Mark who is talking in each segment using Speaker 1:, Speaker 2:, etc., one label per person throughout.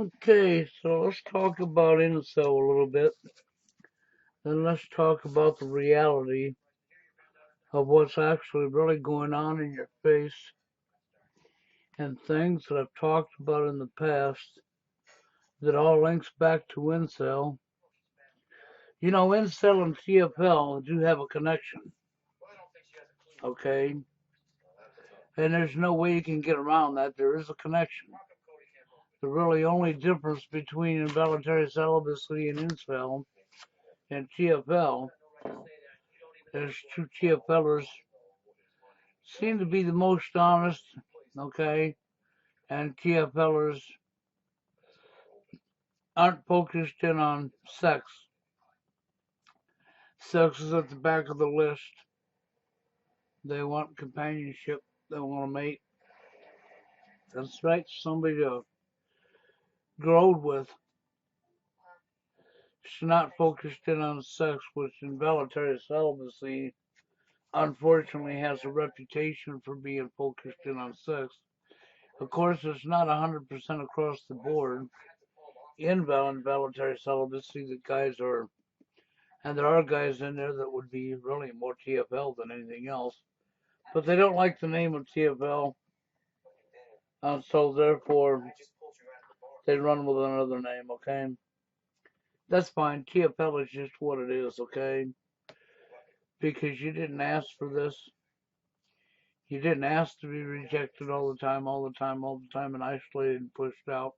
Speaker 1: Okay, so let's talk about INCEL a little bit. Then let's talk about the reality of what's actually really going on in your face and things that I've talked about in the past that all links back to INCEL. You know, INCEL and TFL do have a connection, okay? And there's no way you can get around that. There is a connection. The really only difference between involuntary celibacy and INCEL and TFL is two TFLers seem to be the most honest, okay? And TFLers aren't focused in on sex. Sex is at the back of the list. They want companionship. They want to mate. That's right, somebody to grow with. It's not focused in on sex, which involuntary celibacy unfortunately has a reputation for being focused in on sex. Of course, it's not 100% across the board. In involuntary celibacy, the guys are, and there are guys in there that would be really more TFL than anything else, but they don't like the name of TFL, and so therefore they run with another name, okay? That's fine. TFL is just what it is, okay? Because you didn't ask for this. You didn't ask to be rejected all the time, all the time, all the time, and isolated and pushed out.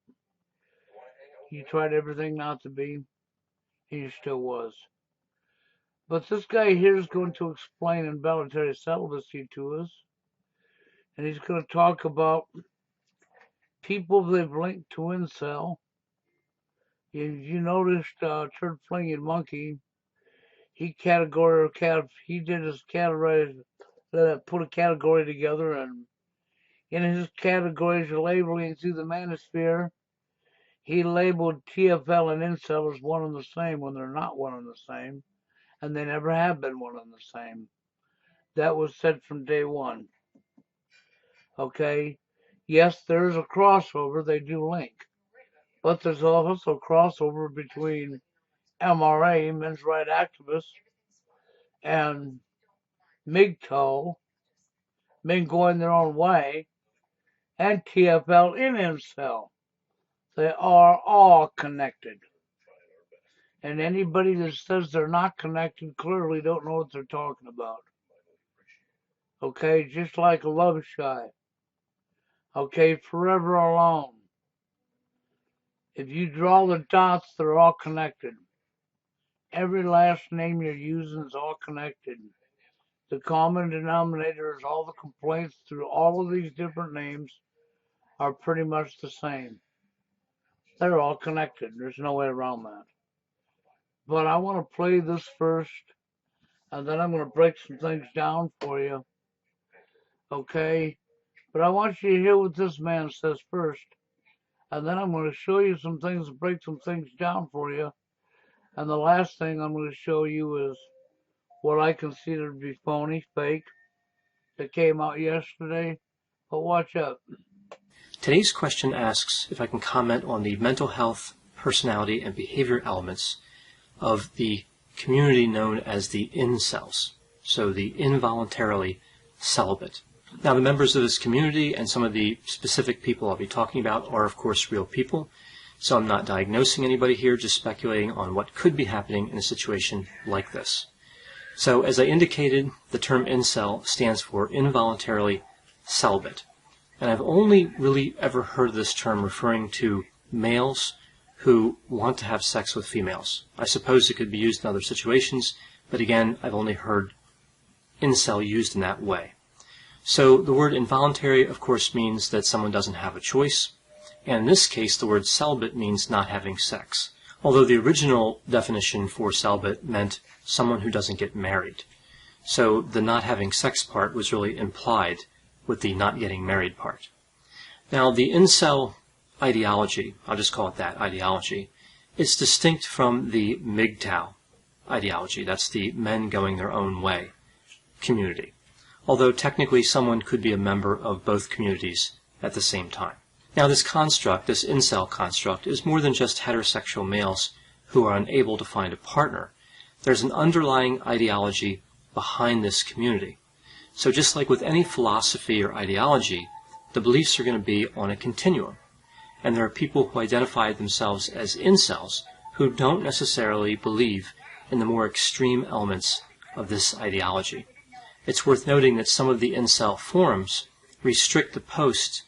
Speaker 1: You tried everything not to be, and you still was. But this guy here is going to explain involuntary celibacy to us, and he's going to talk about people they've linked to INCEL. You noticed Turd Flinging Monkey, he did his category, put a category together, and in his categories of labeling through the manosphere, he labeled TFL and INCEL as one and the same when they're not one and the same, and they never have been one and the same. That was said from day one. Okay? Yes, there is a crossover, they do link. But there's also a crossover between MRA, men's rights activists, and MGTOW, men going their own way, and TFL in INCEL. They are all connected. And anybody that says they're not connected clearly don't know what they're talking about. Okay, just like Love Shy. Okay, Forever Alone. If you draw the dots, they're all connected. Every last name you're using is all connected. The common denominator is all the complaints through all of these different names are pretty much the same. They're all connected. There's no way around that. But I want to play this first, and then I'm going to break some things down for you. Okay? But I want you to hear what this man says first, and then I'm going to show you some things to break some things down for you. And the last thing I'm going to show you is what I consider to be phony, fake, that came out yesterday. But watch out.
Speaker 2: Today's question asks if I can comment on the mental health, personality, and behavior elements of the community known as the INCELs, so the involuntarily celibate. Now, the members of this community and some of the specific people I'll be talking about are, of course, real people, so I'm not diagnosing anybody here, just speculating on what could be happening in a situation like this. So, as I indicated, the term INCEL stands for involuntarily celibate. And I've only really ever heard this term referring to males who want to have sex with females. I suppose it could be used in other situations, but again, I've only heard INCEL used in that way. So the word involuntary, of course, means that someone doesn't have a choice. And in this case, the word celibate means not having sex. Although the original definition for celibate meant someone who doesn't get married. So the not having sex part was really implied with the not getting married part. Now, the INCEL ideology, I'll just call it that, ideology, is distinct from the MGTOW ideology. That's the men going their own way community. Although technically someone could be a member of both communities at the same time. Now this construct, this incel construct, is more than just heterosexual males who are unable to find a partner. There's an underlying ideology behind this community. So just like with any philosophy or ideology, the beliefs are going to be on a continuum. And there are people who identify themselves as incels who don't necessarily believe in the more extreme elements of this ideology. It's worth noting that some of the incel forums restrict the posts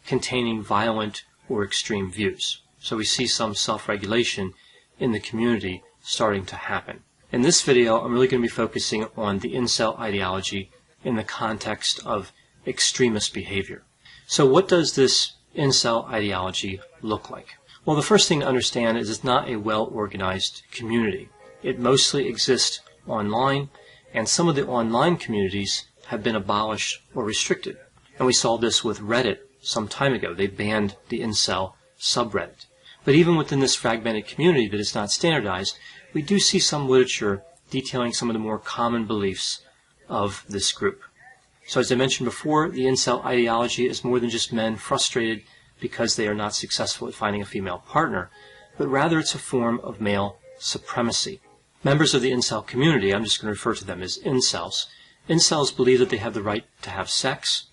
Speaker 2: containing violent or extreme views. So we see some self-regulation in the community starting to happen. In this video, I'm really going to be focusing on the incel ideology in the context of extremist behavior. So what does this incel ideology look like? Well, the first thing to understand is it's not a well-organized community. It mostly exists online, and some of the online communities have been abolished or restricted. And we saw this with Reddit some time ago. They banned the incel subreddit. But even within this fragmented community that is not standardized, we do see some literature detailing some of the more common beliefs of this group. So as I mentioned before, the incel ideology is more than just men frustrated because they are not successful at finding a female partner, but rather it's a form of male supremacy. Members of the incel community, I'm just going to refer to them as incels. Incels believe that they have the right to have sex,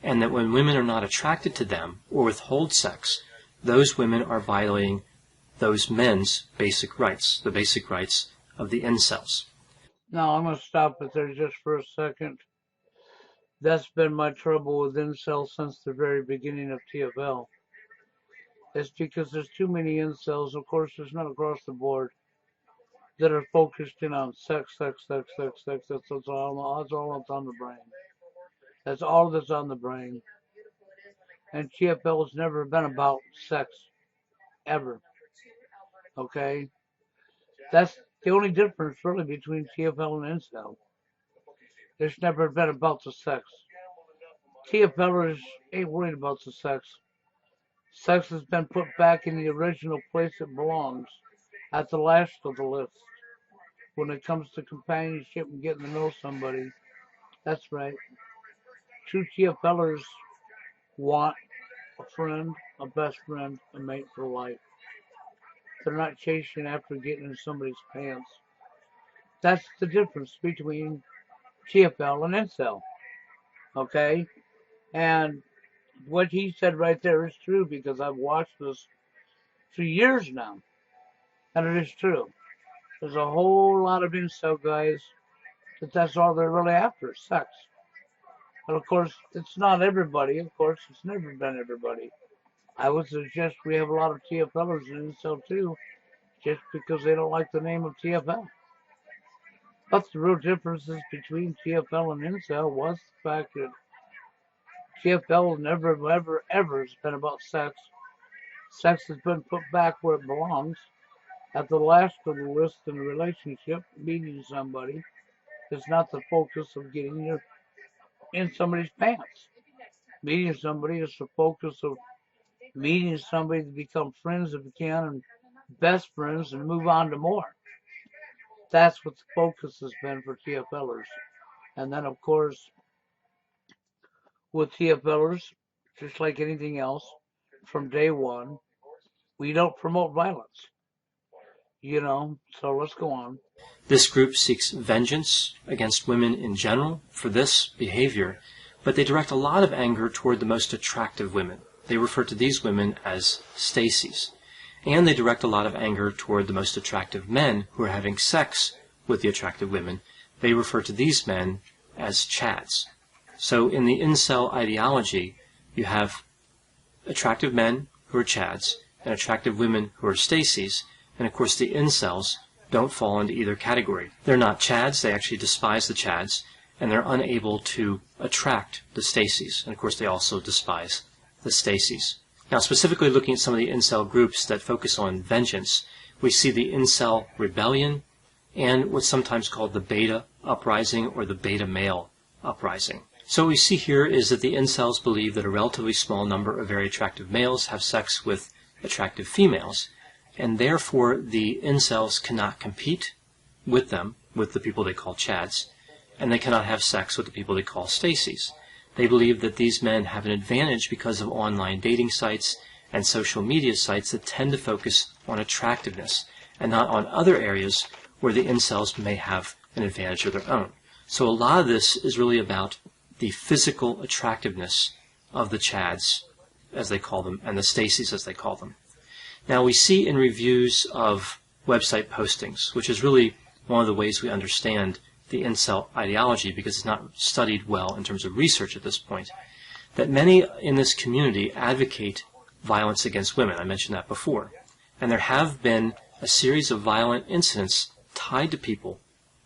Speaker 2: and that when women are not attracted to them or withhold sex, those women are violating those men's basic rights, the basic rights of the incels.
Speaker 1: Now, I'm going to stop it there just for a second. That's been my trouble with incels since the very beginning of TFL. It's because there's too many incels, of course, there's not across the board, that are focused in on sex. That's all that's on the brain. That's all that's on the brain. And TFL has never been about sex, ever. Okay? That's the only difference, really, between TFL and incel. It's never been about the sex. TFLers ain't worried about the sex. Sex has been put back in the original place it belongs, at the last of the list. When it comes to companionship and getting to know somebody, that's right. True TFLers want a friend, a best friend, a mate for life. They're not chasing after getting in somebody's pants. That's the difference between TFL and incel. Okay? And what he said right there is true, because I've watched this for years now. And it is true. There's a whole lot of incel guys that's all they're really after, sex. But of course, it's not everybody. Of course, it's never been everybody. I would suggest we have a lot of TFLers in incel too, just because they don't like the name of TFL. But the real differences between TFL and incel was the fact that TFL never, ever has been about sex. Sex has been put back where it belongs, at the last of the list in a relationship. Meeting somebody is not the focus of getting in somebody's pants. Meeting somebody is the focus of meeting somebody to become friends if you can, and best friends, and move on to more. That's what the focus has been for TFLers. And then, of course, with TFLers, just like anything else, from day one, we don't promote violence. So let's go on.
Speaker 2: This group seeks vengeance against women in general for this behavior, but they direct a lot of anger toward the most attractive women. They refer to these women as Stacies. And they direct a lot of anger toward the most attractive men who are having sex with the attractive women. They refer to these men as Chads. So in the incel ideology, you have attractive men who are Chads and attractive women who are Stacies. And of course the incels don't fall into either category. They're not Chads, they actually despise the Chads, and they're unable to attract the Stacies. And of course they also despise the Stacies. Now, specifically looking at some of the incel groups that focus on vengeance, we see the incel rebellion and what's sometimes called the beta uprising or the beta male uprising. So what we see here is that the incels believe that a relatively small number of very attractive males have sex with attractive females, and therefore the incels cannot compete with them, with the people they call Chads, and they cannot have sex with the people they call Stacies. They believe that these men have an advantage because of online dating sites and social media sites that tend to focus on attractiveness and not on other areas where the incels may have an advantage of their own. So a lot of this is really about the physical attractiveness of the Chads, as they call them, and the Stacys, as they call them. Now, we see in reviews of website postings, which is really one of the ways we understand the incel ideology because it's not studied well in terms of research at this point, that many in this community advocate violence against women. I mentioned that before. And there have been a series of violent incidents tied to people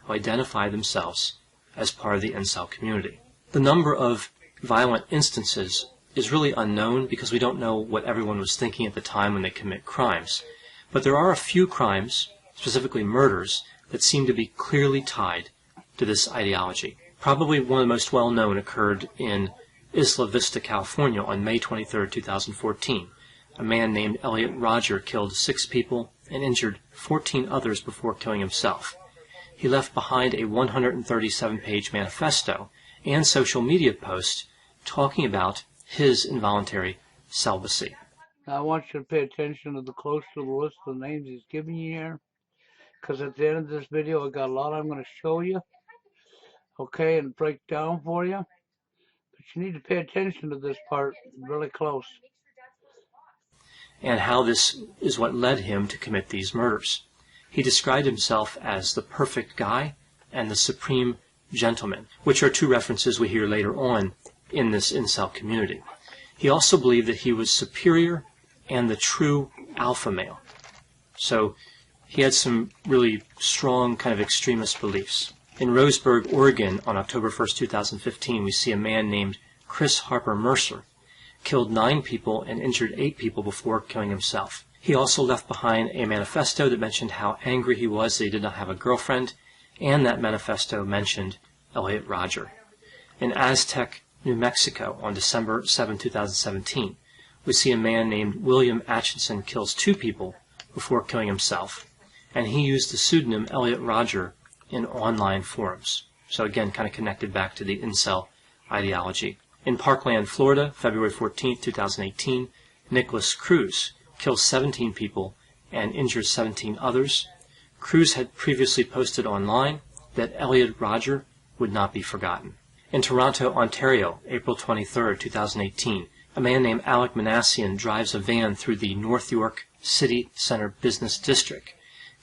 Speaker 2: who identify themselves as part of the incel community. The number of violent instances is really unknown because we don't know what everyone was thinking at the time when they commit crimes. But there are a few crimes, specifically murders, that seem to be clearly tied to this ideology. Probably one of the most well-known occurred in Isla Vista, California on May 23, 2014. A man named Elliot Rodger killed 6 people and injured 14 others before killing himself. He left behind a 137-page manifesto and social media post talking about his involuntary celibacy.
Speaker 1: Now I want you to pay attention to the close to the list of names he's giving you here, because at the end of this video I got a lot I'm going to show you, okay, and break down for you. But you need to pay attention to this part really close.
Speaker 2: And how this is what led him to commit these murders. He described himself as the perfect guy and the supreme gentleman, which are 2 references we hear later on in this incel community. He also believed that he was superior and the true alpha male. So he had some really strong kind of extremist beliefs. In Roseburg, Oregon, on October 1st, 2015, we see a man named Chris Harper Mercer killed 9 people and injured 8 people before killing himself. He also left behind a manifesto that mentioned how angry he was that he did not have a girlfriend, and that manifesto mentioned Elliot Rodger. In Aztec, New Mexico, on December 7, 2017, we see a man named William Atchison kills 2 people before killing himself, and he used the pseudonym Elliot Rodger in online forums. So again, kind of connected back to the incel ideology. In Parkland, Florida, February 14, 2018, Nicholas Cruz kills 17 people and injures 17 others. Cruz had previously posted online that Elliot Rodger would not be forgotten. In Toronto, Ontario, April 23, 2018, a man named Alec Manassian drives a van through the North York City Center Business District,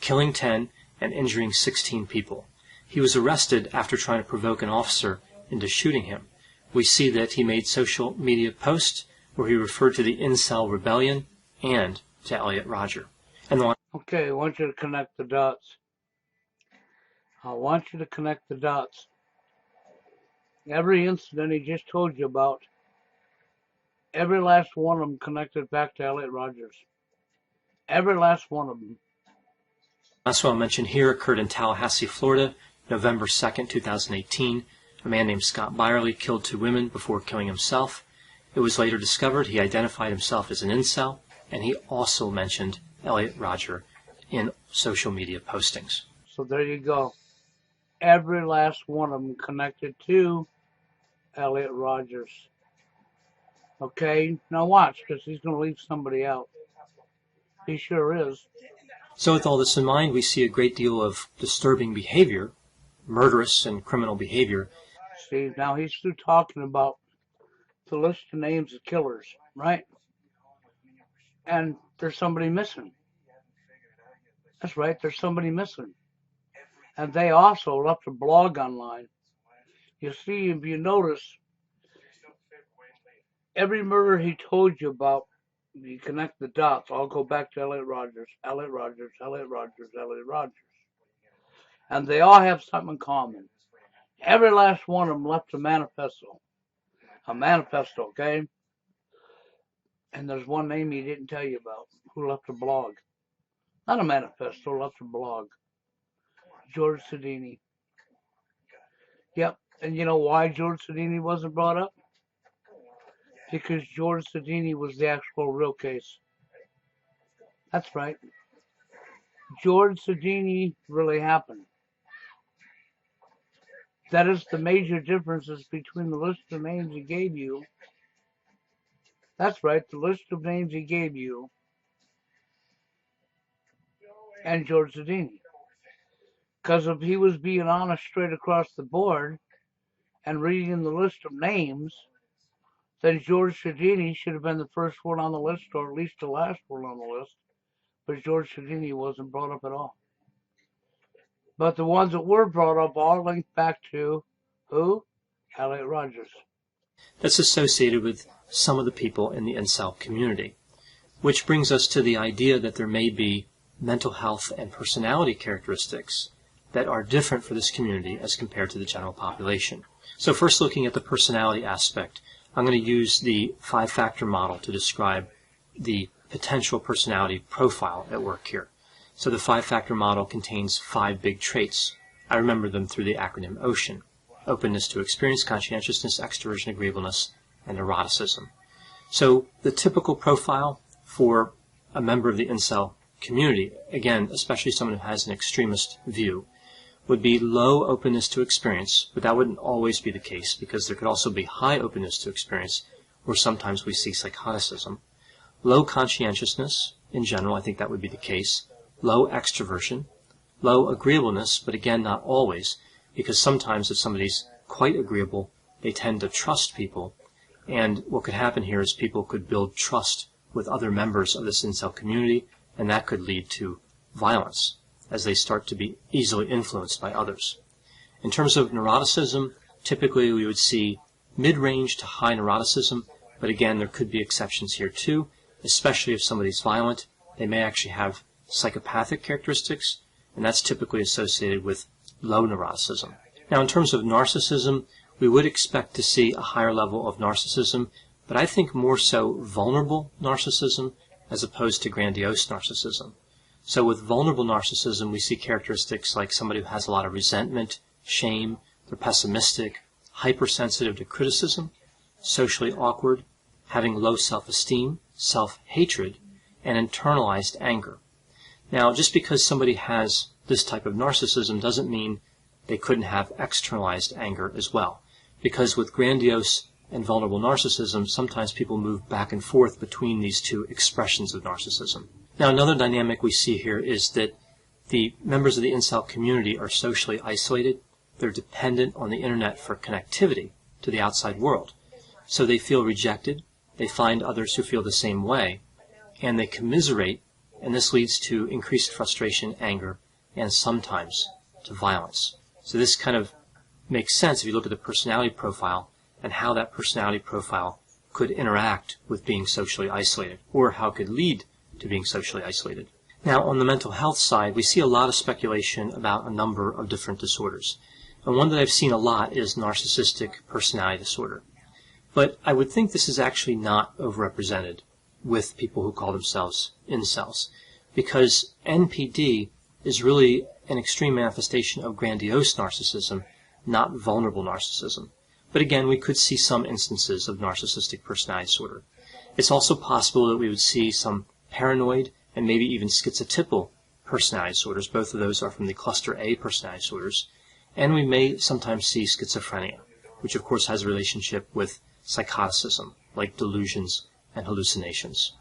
Speaker 2: killing 10 and injuring 16 people. He was arrested after trying to provoke an officer into shooting him. We see that he made social media posts where he referred to the incel rebellion and to Elliot Rodger.
Speaker 1: Okay, I want you to connect the dots. I want you to connect the dots. Every incident he just told you about, every last one of them connected back to Elliot Rodgers. Every last one of them.
Speaker 2: Last one I'll mention here occurred in Tallahassee, Florida, November 2nd, 2018. A man named Scott Byerly killed 2 women before killing himself. It was later discovered he identified himself as an incel, and he also mentioned Elliot Rodger in social media postings.
Speaker 1: So there you go. Every last one of them connected to Elliot Rodgers. Okay, now watch, because he's going to leave somebody out. He sure is.
Speaker 2: So with all this in mind, we see a great deal of disturbing behavior, murderous and criminal behavior.
Speaker 1: See, now he's through talking about the list of names of killers, right? And there's somebody missing. That's right, there's somebody missing. And they also left a blog online. You see, if you notice, every murder he told you about, you connect the dots, all go back to Elliot Rodgers, Elliot Rodgers, Elliot Rodgers, Elliot Rodgers. And they all have something in common. Every last one of them left a manifesto. A manifesto, okay? And there's one name he didn't tell you about who left a blog. Not a manifesto, left a blog. George Sedini. Yep. And you know why George Sedini wasn't brought up? Because George Sedini was the actual real case. That's right. George Sedini really happened. That is the major differences between the list of names he gave you. That's right, the list of names he gave you and George Zadini. Because if he was being honest straight across the board and reading the list of names, then George Zadini should have been the first one on the list, or at least the last one on the list. But George Zadini wasn't brought up at all. But the ones that were brought up all linked back to who? Elliot Rodgers.
Speaker 2: That's associated with some of the people in the INCEL community, which brings us to the idea that there may be mental health and personality characteristics that are different for this community as compared to the general population. So first, looking at the personality aspect, I'm going to use the 5-factor model to describe the potential personality profile at work here. So the 5-factor model contains 5 big traits. I remember them through the acronym OCEAN: openness to experience, conscientiousness, extroversion, agreeableness, and neuroticism. So the typical profile for a member of the INCEL community, again, especially someone who has an extremist view, would be low openness to experience, but that wouldn't always be the case because there could also be high openness to experience where sometimes we see psychoticism. Low conscientiousness, in general, I think that would be the case. Low extroversion. Low agreeableness, but again, not always, because sometimes if somebody's quite agreeable, they tend to trust people, and what could happen here is people could build trust with other members of this INCEL community, and that could lead to violence as they start to be easily influenced by others. In terms of neuroticism, typically we would see mid-range to high neuroticism, but again, there could be exceptions here too, especially if somebody's violent. They may actually have psychopathic characteristics, and that's typically associated with low neuroticism. Now, in terms of narcissism, we would expect to see a higher level of narcissism, but I think more so vulnerable narcissism as opposed to grandiose narcissism. So with vulnerable narcissism, we see characteristics like somebody who has a lot of resentment, shame, they're pessimistic, hypersensitive to criticism, socially awkward, having low self-esteem, self-hatred, and internalized anger. Now, just because somebody has this type of narcissism doesn't mean they couldn't have externalized anger as well. Because with grandiose and vulnerable narcissism, sometimes people move back and forth between these two expressions of narcissism. Now, another dynamic we see here is that the members of the INCEL community are socially isolated. They're dependent on the internet for connectivity to the outside world. So they feel rejected, they find others who feel the same way, and they commiserate, and this leads to increased frustration, anger, and sometimes to violence. So this kind of makes sense if you look at the personality profile and how that personality profile could interact with being socially isolated, or how it could lead to being socially isolated. Now, on the mental health side, we see a lot of speculation about a number of different disorders. And one that I've seen a lot is narcissistic personality disorder. But I would think this is actually not overrepresented with people who call themselves incels, because NPD is really an extreme manifestation of grandiose narcissism, not vulnerable narcissism. But again, we could see some instances of narcissistic personality disorder. It's also possible that we would see some paranoid and maybe even schizotypal personality disorders. Both of those are from the cluster A personality disorders. And we may sometimes see schizophrenia, which of course has a relationship with psychoticism, like delusions and hallucinations.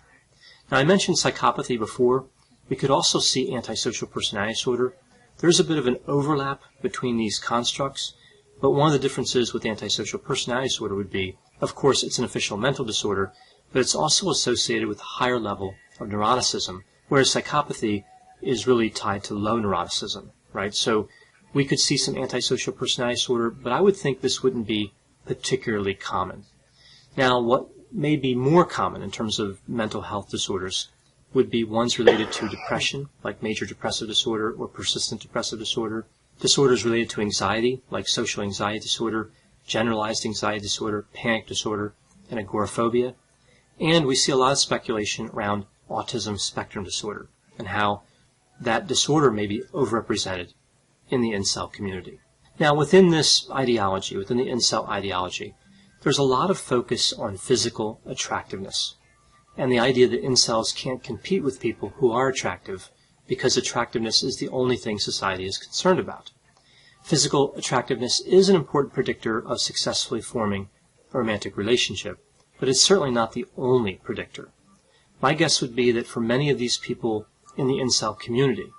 Speaker 2: Now, I mentioned psychopathy before. We could also see antisocial personality disorder. There's a bit of an overlap between these constructs, but one of the differences with antisocial personality disorder would be, of course, it's an official mental disorder, but it's also associated with a higher level of neuroticism, whereas psychopathy is really tied to low neuroticism, right? So we could see some antisocial personality disorder, but I would think this wouldn't be particularly common. Now, what may be more common in terms of mental health disorders would be ones related to depression, like major depressive disorder or persistent depressive disorder, disorders related to anxiety, like social anxiety disorder, generalized anxiety disorder, panic disorder, and agoraphobia. And we see a lot of speculation around autism spectrum disorder and how that disorder may be overrepresented in the INCEL community. Now, within this ideology, within the INCEL ideology, there's a lot of focus on physical attractiveness and the idea that incels can't compete with people who are attractive because attractiveness is the only thing society is concerned about. Physical attractiveness is an important predictor of successfully forming a romantic relationship, but it's certainly not the only predictor. My guess would be that for many of these people in the incel community,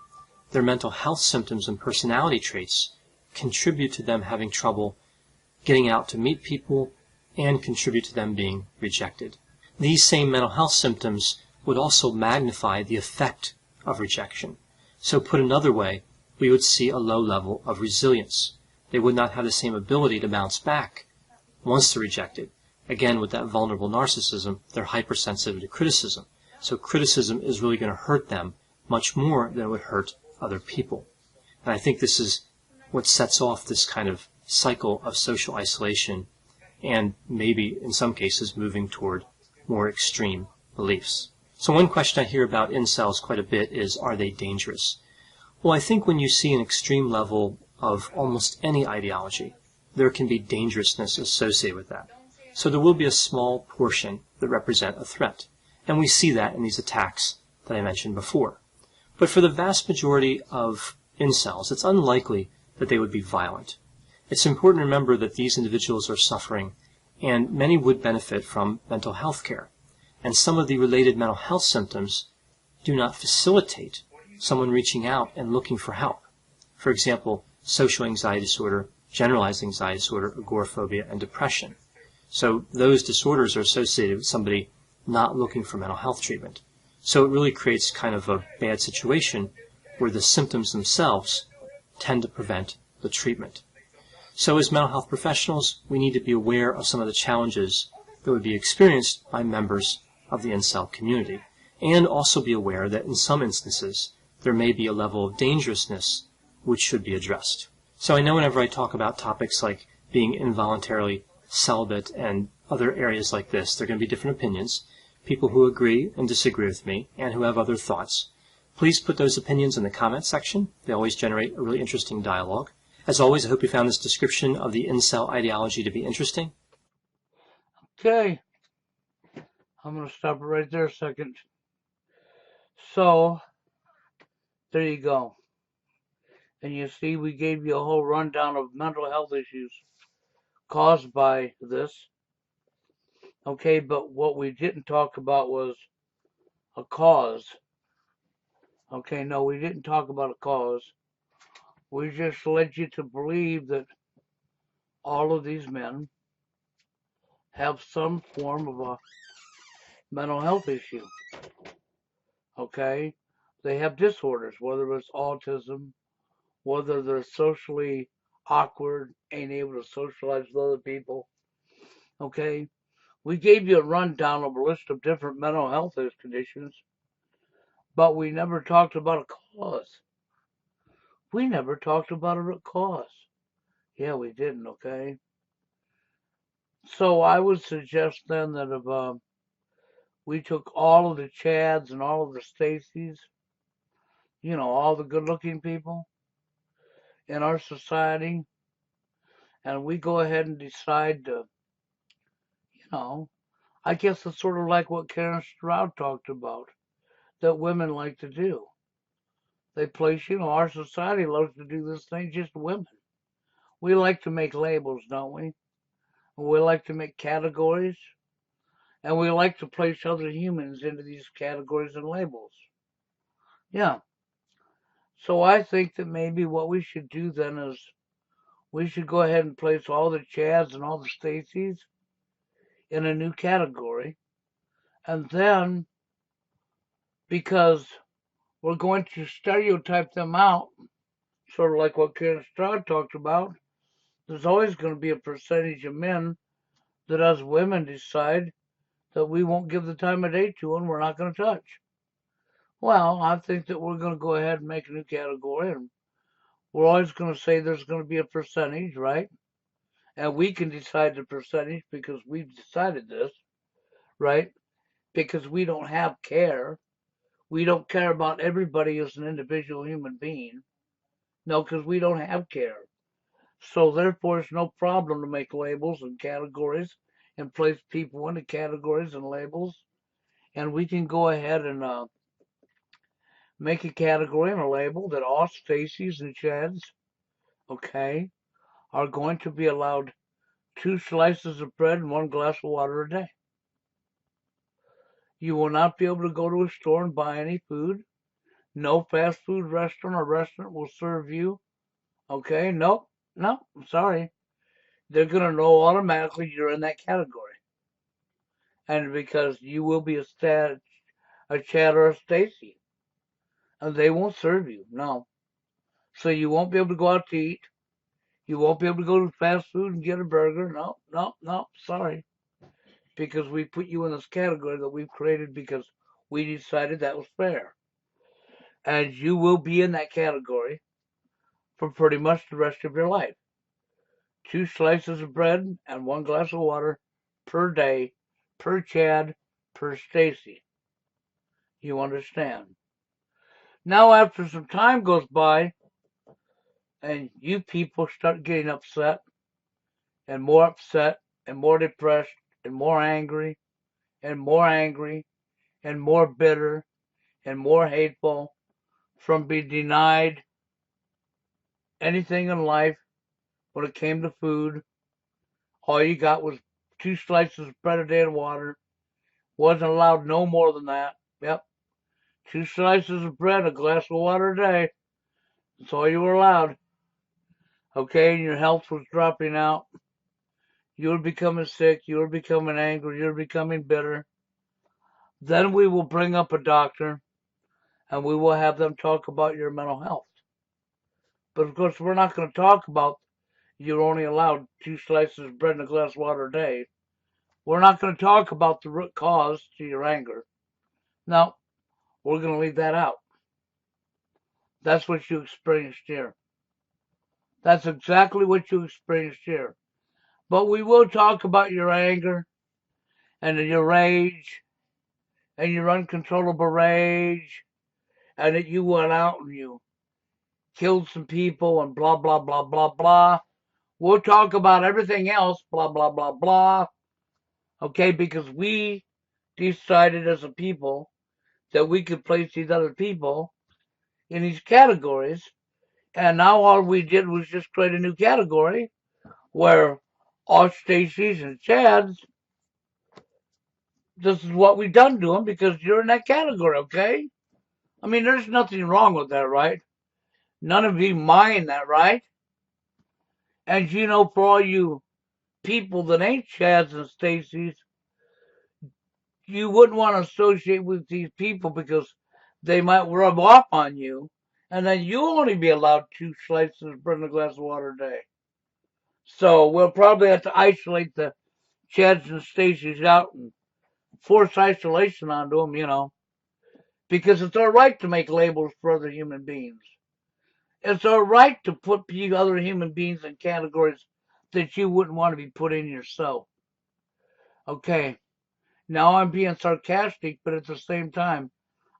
Speaker 2: their mental health symptoms and personality traits contribute to them having trouble getting out to meet people and contribute to them being rejected. These same mental health symptoms would also magnify the effect of rejection. So put another way, we would see a low level of resilience. They would not have the same ability to bounce back once they're rejected. Again, with that vulnerable narcissism, they're hypersensitive to criticism. So criticism is really going to hurt them much more than it would hurt other people. And I think this is what sets off this kind of cycle of social isolation and maybe, in some cases, moving toward more extreme beliefs. So one question I hear about incels quite a bit is, are they dangerous? Well, I think when you see an extreme level of almost any ideology, there can be dangerousness associated with that. So there will be a small portion that represent a threat. And we see that in these attacks that I mentioned before. But for the vast majority of incels, it's unlikely that they would be violent. It's important to remember that these individuals are suffering, and many would benefit from mental health care. And some of the related mental health symptoms do not facilitate someone reaching out and looking for help. For example, social anxiety disorder, generalized anxiety disorder, agoraphobia, and depression. So those disorders are associated with somebody not looking for mental health treatment. So it really creates kind of a bad situation where the symptoms themselves tend to prevent the treatment. So as mental health professionals, we need to be aware of some of the challenges that would be experienced by members of the incel community, and also be aware that in some instances there may be a level of dangerousness which should be addressed. So I know whenever I talk about topics like being involuntarily celibate and other areas like this, there are going to be different opinions, people who agree and disagree with me, and who have other thoughts. Please put those opinions in the comments section. They always generate a really interesting dialogue. As always, I hope you found this description of the incel ideology to be interesting.
Speaker 1: Okay. I'm going to stop it right there a second. So, there you go. And you see, we gave you a whole rundown of mental health issues caused by this. Okay, but what we didn't talk about was a cause. Okay, no, we didn't talk about a cause. We just led you to believe that all of these men have some form of a mental health issue. Okay? They have disorders, whether it's autism, whether they're socially awkward, ain't able to socialize with other people. Okay? We gave you a rundown of a list of different mental health conditions, but we never talked about a cause. We never talked about a cause. Yeah, we didn't, okay? So I would suggest then that if we took all of the Chads and all of the Stacys, you know, all the good-looking people in our society, and we go ahead and decide to, you know, I guess it's sort of like what Karen Stroud talked about, that women like to do. They place, you know, our society loves to do this thing, just women. We like to make labels, don't we? We like to make categories, and we like to place other humans into these categories and labels. Yeah. So I think that maybe what we should do then is we should go ahead and place all the Chads and all the Stacys in a new category. And then, because we're going to stereotype them out, sort of like what Karen Stroud talked about, there's always going to be a percentage of men that us women decide that we won't give the time of day to and we're not going to touch. Well, I think that we're going to go ahead and make a new category, and we're always going to say there's going to be a percentage, right? And we can decide the percentage because we've decided this, right? Because we don't have care. We don't care about everybody as an individual human being. No, because we don't have care. So therefore, it's no problem to make labels and categories and place people into categories and labels. And we can go ahead and make a category and a label that all Stacys and Chads okay, are going to be allowed 2 slices of bread and 1 glass of water a day. You will not be able to go to a store and buy any food. No fast food restaurant or restaurant will serve you. Okay, nope, no, I'm sorry. They're going to know automatically you're in that category. And because you will be a Chad or a Stacy. And they won't serve you, no. So you won't be able to go out to eat. You won't be able to go to fast food and get a burger. No, no, no, sorry. Because we put you in this category that we've created because we decided that was fair. And you will be in that category for pretty much the rest of your life. 2 slices of bread and 1 glass of water per day, per Chad, per Stacy. You understand? Now, after some time goes by, and you people start getting upset, and more depressed, and more angry, and more angry, and more bitter, and more hateful from being denied anything in life when it came to food. All you got was 2 slices of bread a day and water. Wasn't allowed no more than that. Yep. 2 slices of bread, a glass of water a day. That's all you were allowed. Okay, and your health was dropping out. You were becoming sick. You were becoming angry. You were becoming bitter. Then we will bring up a doctor and we will have them talk about your mental health. But of course, we're not going to talk about you're only allowed 2 slices of bread and a glass of water a day. We're not going to talk about the root cause to your anger. No, we're going to leave that out. That's what you experienced here. That's exactly what you experienced here. But we will talk about your anger and your rage and your uncontrollable rage and that you went out and you killed some people and blah, blah, blah, blah, blah. We'll talk about everything else, blah, blah, blah, blah. Okay, because we decided as a people that we could place these other people in these categories. And now all we did was just create a new category where all Stacey's and Chad's, this is what we've done to them because you're in that category, okay? I mean, there's nothing wrong with that, right? None of you mind that, right? And you know, for all you people that ain't Chad's and Stacy's, you wouldn't want to associate with these people because they might rub off on you, and then you'll only be allowed 2 slices of bread and a glass of water a day. So we'll probably have to isolate the Chads and Stacy's out and force isolation onto them, you know, because it's our right to make labels for other human beings. It's our right to put other human beings in categories that you wouldn't want to be put in yourself. Okay, now I'm being sarcastic, but at the same time,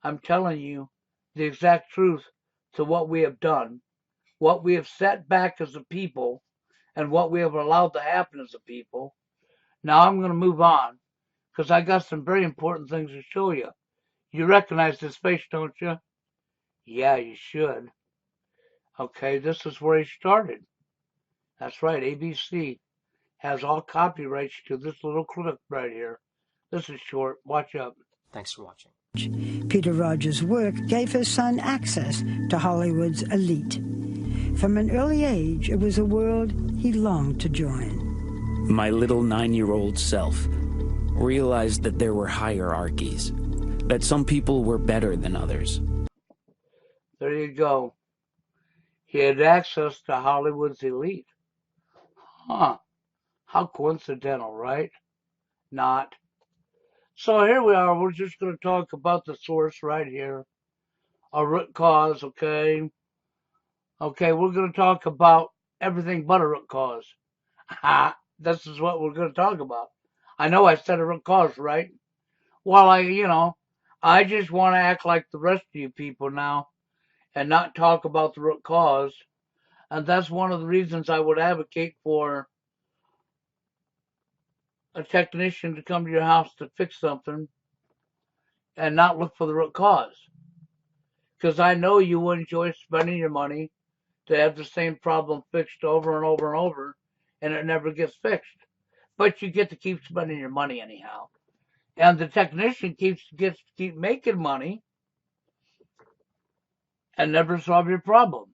Speaker 1: I'm telling you the exact truth to what we have done, what we have set back as a people, and what we have allowed to happen as a people. Now I'm going to move on because I got some very important things to show you. You recognize this face, don't you? Yeah, you should. Okay, this is where he started. That's right, ABC has all copyrights to this little clip right here. This is short. Watch up.
Speaker 2: Thanks for watching.
Speaker 3: Peter Rogers' work gave his son access to Hollywood's elite. From an early age, it was a world he longed to join.
Speaker 4: My little 9-year-old self realized that there were hierarchies, that some people were better than others.
Speaker 1: There you go. He had access to Hollywood's elite. Huh. How coincidental, right? Not. So here we are. We're just going to talk about the source right here. A root cause, okay? Okay, we're going to talk about everything but a root cause. Ha! This is what we're going to talk about. I know I said a root cause, right? Well, I just want to act like the rest of you people now and not talk about the root cause. And that's one of the reasons I would advocate for a technician to come to your house to fix something and not look for the root cause. Because I know you will enjoy spending your money They have the same problem fixed over and over and over, and it never gets fixed. But you get to keep spending your money anyhow. And the technician gets to keep making money and never solve your problem.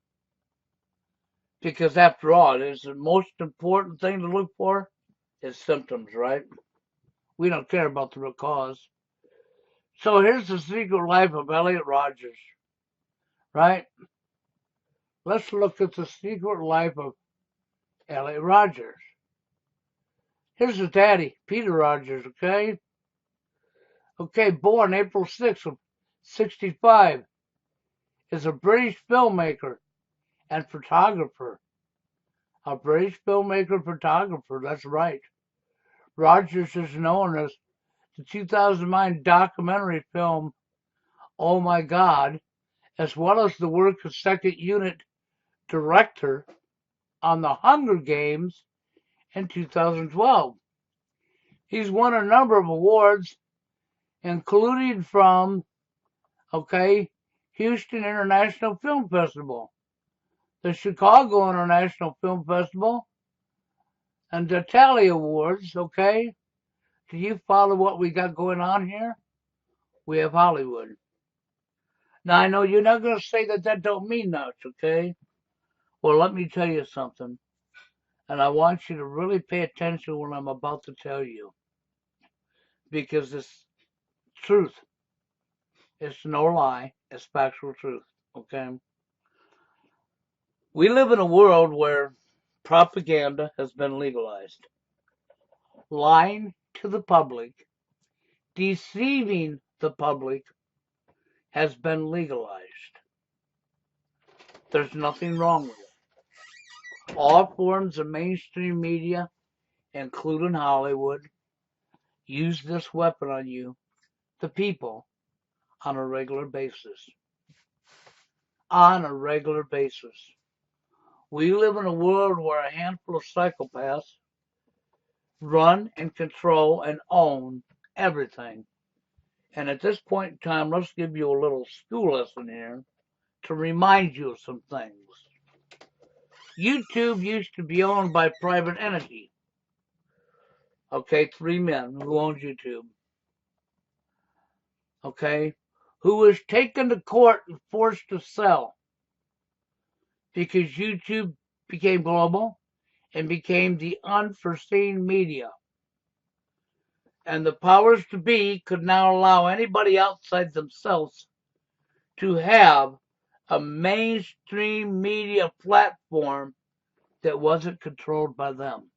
Speaker 1: Because after all, it is the most important thing to look for is symptoms, right? We don't care about the root cause. So here's the secret life of Elliot Rogers, right? Let's look at the secret life of Elliot Rogers. Here's his daddy, Peter Rogers, okay? Okay, born April 6th of 65, is a British filmmaker and photographer. A British filmmaker and photographer, that's right. Rogers is known as the 2009 documentary film, Oh My God, as well as the work of second unit director on The Hunger Games in 2012. He's won a number of awards, including from, Houston International Film Festival, the Chicago International Film Festival, and the Tally Awards, okay? Do you follow what we got going on here? We have Hollywood. Now, I know you're not going to say that don't mean much, okay? Well, let me tell you something. And I want you to really pay attention to what I'm about to tell you. Because it's truth. It's no lie. It's factual truth, okay? We live in a world where propaganda has been legalized. Lying to the public, deceiving the public has been legalized. There's nothing wrong with it. All forms of mainstream media, including Hollywood, use this weapon on you, the people, on a regular basis. On a regular basis. We live in a world where a handful of psychopaths run and control and own everything. And at this point in time, let's give you a little school lesson here to remind you of some things. YouTube used to be owned by private entity. Okay, 3 men who owned YouTube. Okay, who was taken to court and forced to sell because YouTube became global and became the unforeseen media. And the powers to be could now allow anybody outside themselves to have a mainstream media platform that wasn't controlled by them.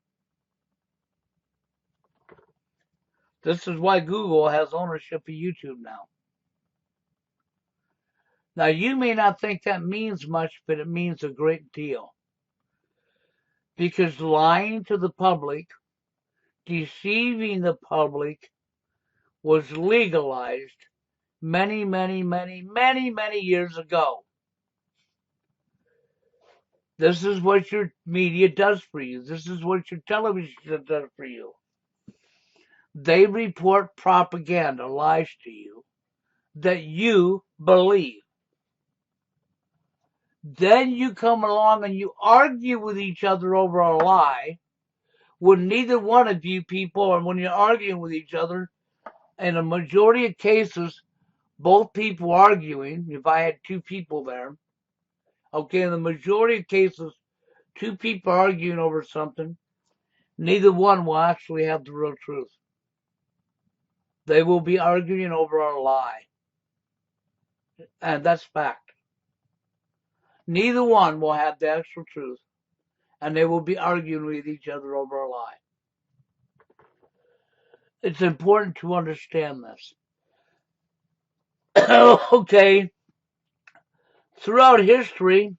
Speaker 1: This is why Google has ownership of YouTube now. Now, you may not think that means much, but it means a great deal. Because lying to the public, deceiving the public, was legalized many, many, many, many, many years ago. This is what your media does for you. This is what your television does for you. They report propaganda, lies to you, that you believe. Then you come along and you argue with each other over a lie when neither one of you people, and when you're arguing with each other, in a majority of cases, both people arguing, if I had 2 people there, okay, in the majority of cases, 2 people arguing over something, neither one will actually have the real truth. They will be arguing over a lie. And that's fact. Neither one will have the actual truth. And they will be arguing with each other over a lie. It's important to understand this. Okay. Throughout history,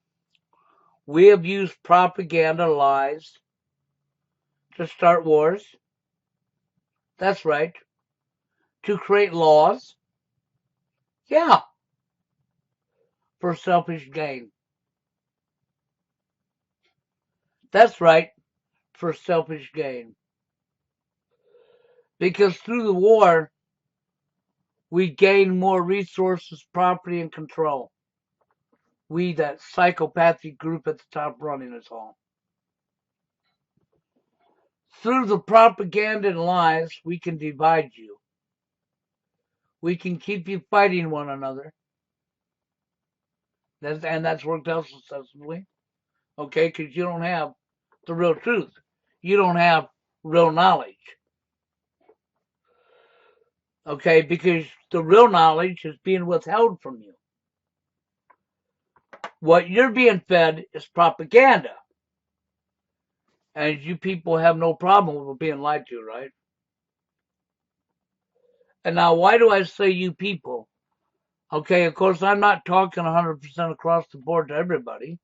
Speaker 1: we have used propaganda, lies, to start wars. That's right. To create laws. Yeah. For selfish gain. That's right. For selfish gain. Because through the war, we gain more resources, property, and control. We, that psychopathic group at the top running us all. Through the propaganda and lies, we can divide you. We can keep you fighting one another. And that's worked out successfully. Okay, because you don't have the real truth. You don't have real knowledge. Okay, because the real knowledge is being withheld from you. What you're being fed is propaganda. And you people have no problem with being lied to, right? And now, why do I say you people? Okay, of course, I'm not talking 100% across the board to everybody.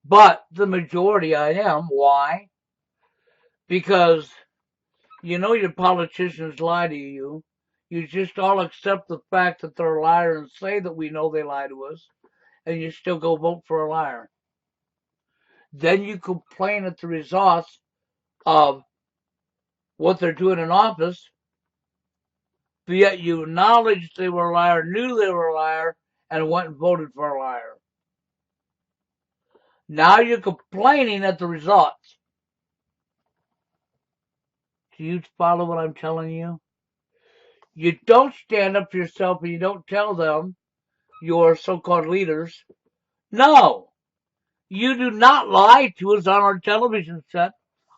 Speaker 1: But the majority I am. Why? Because you know your politicians lie to you. You just all accept the fact that they're a liar and say that we know they lie to us. And you still go vote for a liar. Then you complain at the results of what they're doing in office, but yet you acknowledged they were a liar, knew they were a liar, and went and voted for a liar. Now you're complaining at the results. Do you follow what I'm telling you? You don't stand up for yourself and you don't tell them, your so-called leaders, no, you do not lie to us on our television set,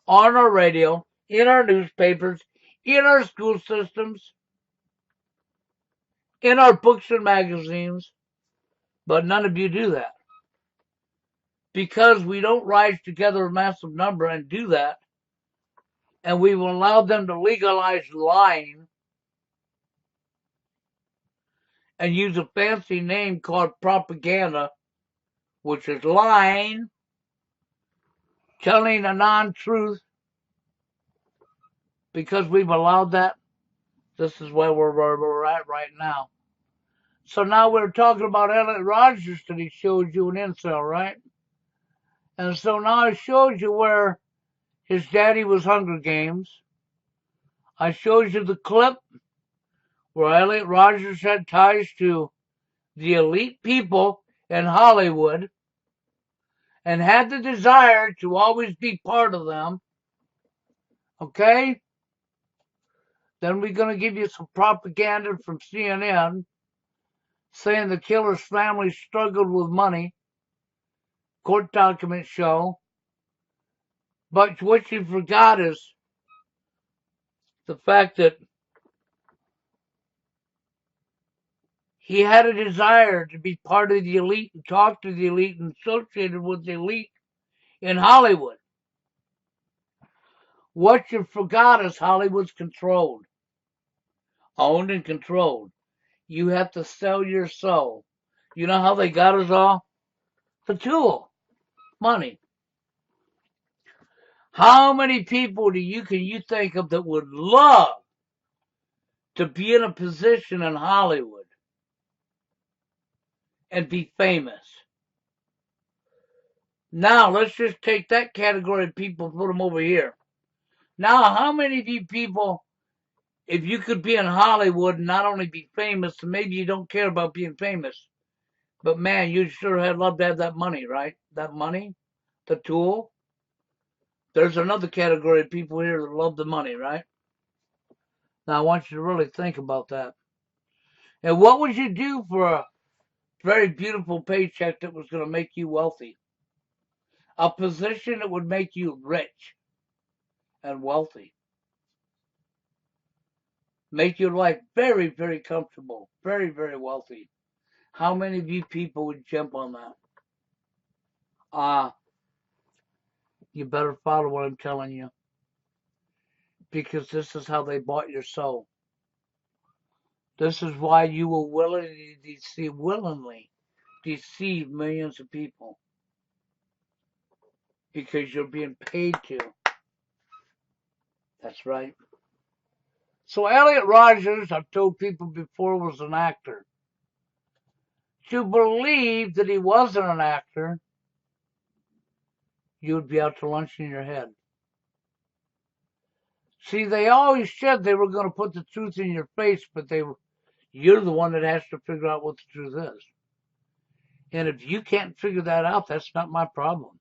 Speaker 1: on our radio, in our newspapers, in our school systems, in our books and magazines, but none of you do that. Because we don't rise together a massive number and do that, and we will allow them to legalize lying and use a fancy name called propaganda, which is lying, telling a non-truth, because we've allowed that. This is where we're at right now. So now we're talking about Elliot Rogers that he showed you an INCEL, right? And so now I showed you where his daddy was Hunger Games. I showed you the clip where Elliot Rogers had ties to the elite people in Hollywood and had the desire to always be part of them. Okay? Then we're going to give you some propaganda from CNN saying the killer's family struggled with money. Court documents show. But what you forgot is the fact that he had a desire to be part of the elite and talk to the elite and associated with the elite in Hollywood. What you forgot is Hollywood's controlled, owned and controlled. You have to sell your soul. You know how they got us all? The tool, money. How many people can you think of that would love to be in a position in Hollywood and be famous? Now, let's just take that category of people and put them over here. Now, how many of you people, if you could be in Hollywood and not only be famous, maybe you don't care about being famous, but man, you sure had love to have that money, right? That money, the tool. There's another category of people here that love the money, right? Now, I want you to really think about that. And what would you do for a very beautiful paycheck that was going to make you wealthy? A position that would make you rich and wealthy. Make your life very, very comfortable. Very, very wealthy. How many of you people would jump on that? You better follow what I'm telling you. Because this is how they bought your soul. This is why you will willingly deceive millions of people. Because you're being paid to. That's right. So Elliot Rogers, I've told people before, was an actor. To believe that he wasn't an actor, you would be out to lunch in your head. See, they always said they were going to put the truth in your face, but you're the one that has to figure out what the truth is. And if you can't figure that out, that's not my problem.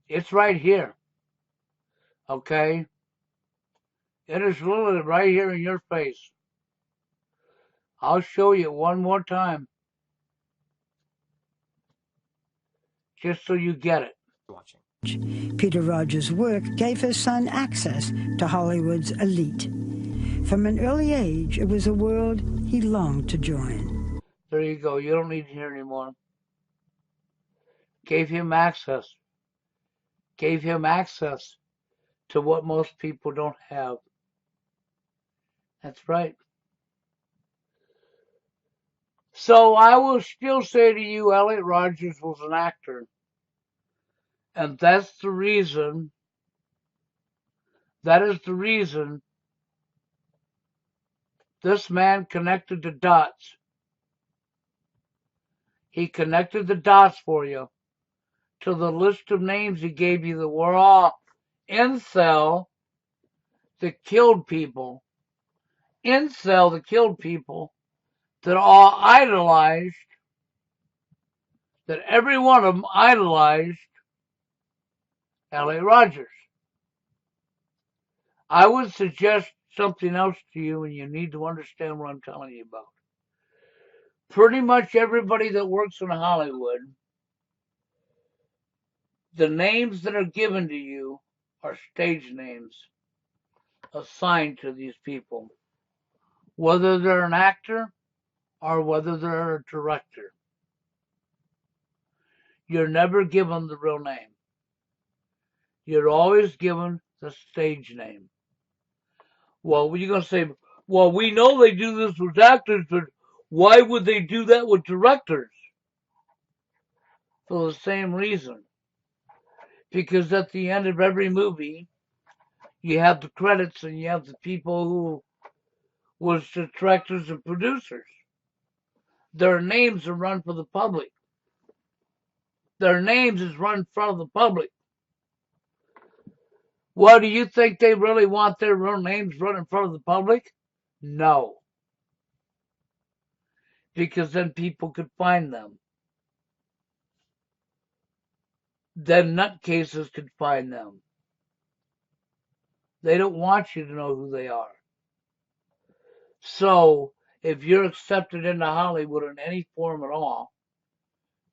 Speaker 1: It's right here. Okay? It is literally right here in your face. I'll show you one more time. Just so you get it.
Speaker 2: Watching.
Speaker 3: Peter Rogers' work gave his son access to Hollywood's elite. From an early age, it was a world he longed to join.
Speaker 1: There you go. You don't need to hear anymore. Gave him access. Gave him access to what most people don't have. That's right. So I will still say to you, Elliot Rogers was an actor. And that is the reason this man connected the dots. He connected the dots for you to the list of names he gave you that were all INCEL that killed people. INCEL that killed people that all idolized, that every one of them idolized Elliot Rogers. I would suggest something else to you, and you need to understand what I'm telling you about. Pretty much everybody that works in Hollywood, the names that are given to you are stage names assigned to these people, whether they're an actor or whether they're a director. You're never given the real name. You're always given the stage name. Well, you're going to say, well, we know they do this with actors, but why would they do that with directors? For the same reason. Because at the end of every movie, you have the credits and you have the people who was the directors and producers. Their names are run for the public. Their names is run in front of the public. Well, do you think they really want their real names run in front of the public? No. Because then people could find them. Then nutcases could find them. They don't want you to know who they are. So, if you're accepted into Hollywood in any form at all,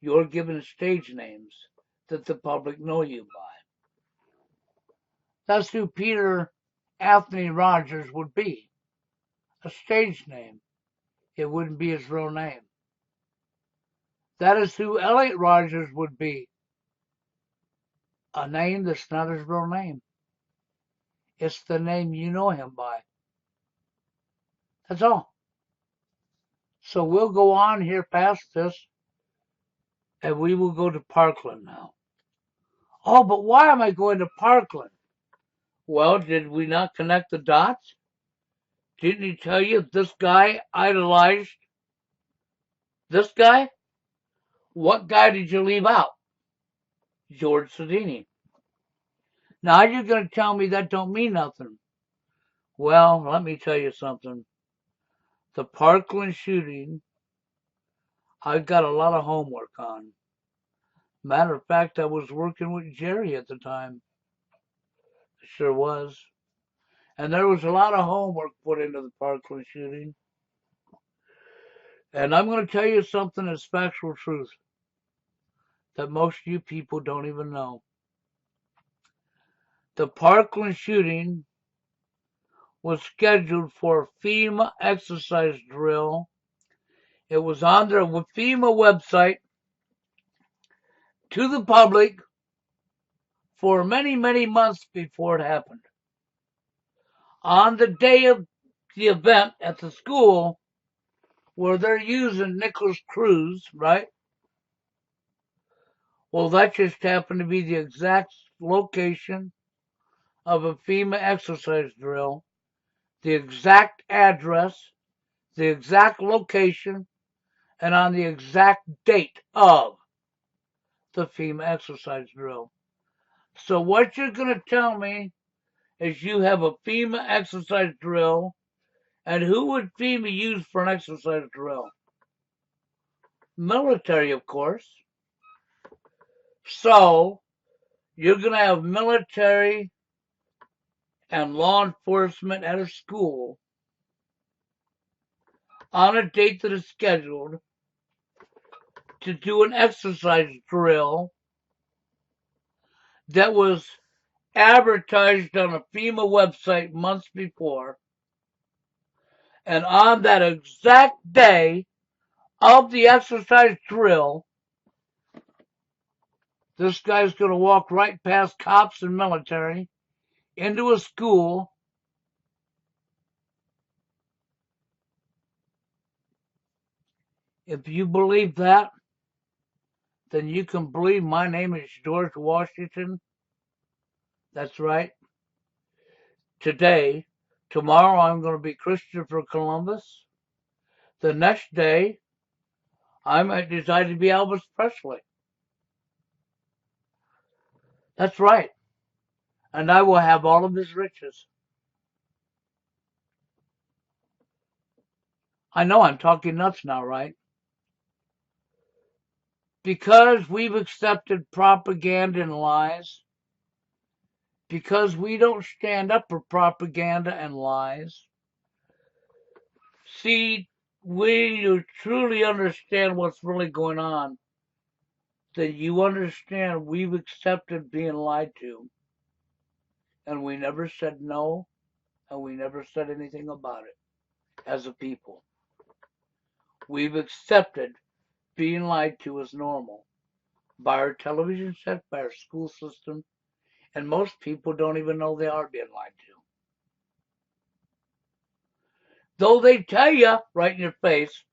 Speaker 1: you're given stage names that the public know you by. That's who Peter Anthony Rogers would be. A stage name. It wouldn't be his real name. That is who Elliot Rogers would be. A name that's not his real name. It's the name you know him by. That's all. So we'll go on here past this, and we will go to Parkland now. Oh, but why am I going to Parkland? Well, did we not connect the dots? Didn't he tell you this guy idolized this guy? What guy did you leave out? George Sedini. Now you're going to tell me that don't mean nothing. Well, let me tell you something. The Parkland shooting, I've got a lot of homework on. Matter of fact, I was working with Jerry at the time. I sure was. And there was a lot of homework put into the Parkland shooting. And I'm going to tell you something that's factual truth that most of you people don't even know. The Parkland shooting was scheduled for a FEMA exercise drill. It was on their FEMA website to the public for many, many months before it happened. On the day of the event at the school where they're using Nicholas Cruz, right? Well, that just happened to be the exact location of a FEMA exercise drill, the exact address, the exact location, and on the exact date of the FEMA exercise drill. So what you're going to tell me is you have a FEMA exercise drill, and who would FEMA use for an exercise drill? Military, of course. So, you're going to have military and law enforcement at a school on a date that is scheduled to do an exercise drill that was advertised on a FEMA website months before. And on that exact day of the exercise drill, this guy's going to walk right past cops and military into a school. If you believe that, then you can believe my name is George Washington. That's right. Today, tomorrow I'm going to be Christopher Columbus. The next day, I might decide to be Elvis Presley. That's right. And I will have all of his riches. I know I'm talking nuts now, right? Because we've accepted propaganda and lies, because we don't stand up for propaganda and lies. See, when you truly understand what's really going on, then you understand we've accepted being lied to. And we never said no, and we never said anything about it as a people. We've accepted being lied to as normal by our television set, by our school system, and most people don't even know they are being lied to. Though they tell you right in your face,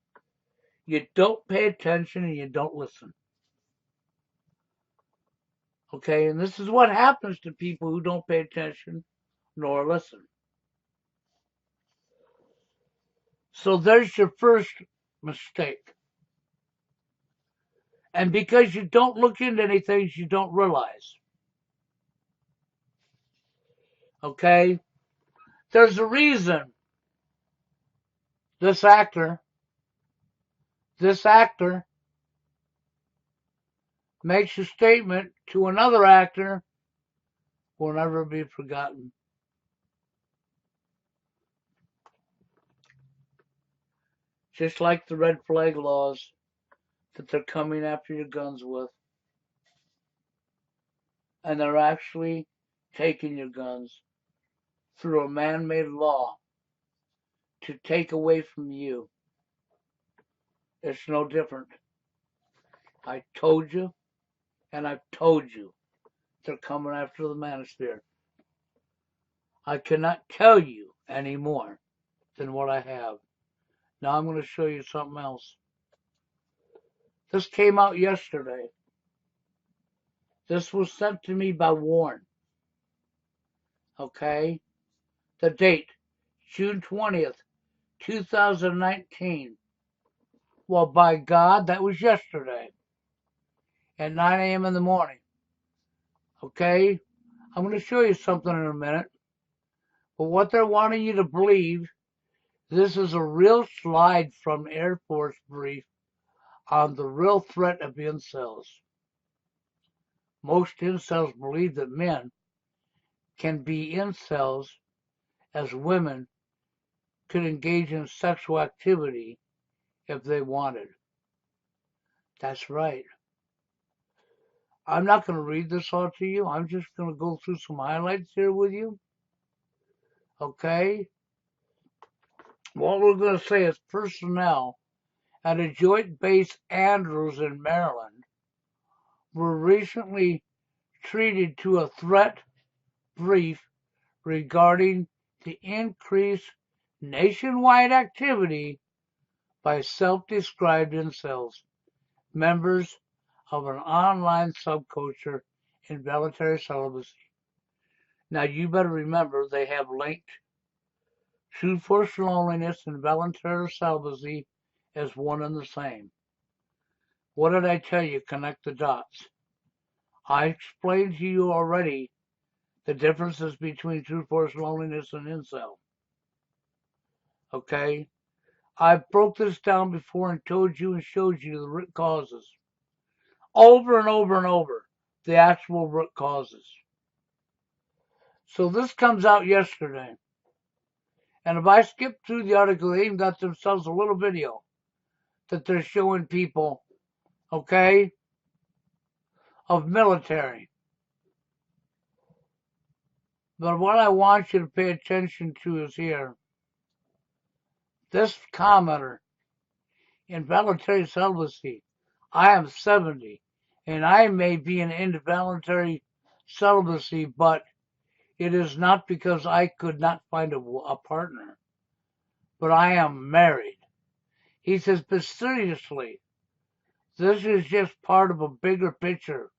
Speaker 1: you don't pay attention and you don't listen. Okay, and this is what happens to people who don't pay attention nor listen. So there's your first mistake. And because you don't look into anything, you don't realize. Okay? There's a reason this actor makes a statement to another actor will never be forgotten. Just like the red flag laws that they're coming after your guns with. And they're actually taking your guns through a man-made law to take away from you. It's no different. I told you, and I've told you, they're coming after the manosphere. I cannot tell you any more than what I have. Now I'm going to show you something else. This came out yesterday. This was sent to me by Warren. Okay? The date, June 20th, 2019. Well, by God, that was yesterday at 9 a.m. in the morning. Okay? I'm going to show you something in a minute. But what they're wanting you to believe, this is a real slide from Air Force brief on the real threat of incels. Most incels believe that men can be incels as women could engage in sexual activity if they wanted. That's right. I'm not going to read this all to you. I'm just going to go through some highlights here with you. Okay? What we're going to say is personnel at a joint base Andrews in Maryland were recently treated to a threat brief regarding the increased nationwide activity by self-described incels, members of an online subculture involuntary celibacy. Now you better remember they have linked true forced loneliness and voluntary celibacy as one and the same. What did I tell you? Connect the dots. I explained to you already the differences between true forced loneliness and incel. Okay? I broke this down before and told you and showed you the root causes. Over and over and over. The actual root causes. So this comes out yesterday. And if I skip through the article, they even got themselves a little video that they're showing people, okay, of military. But what I want you to pay attention to is here. This commenter, involuntary celibacy. I am 70, and I may be in involuntary celibacy, but it is not because I could not find a partner, but I am married. He says, but seriously, this is just part of a bigger picture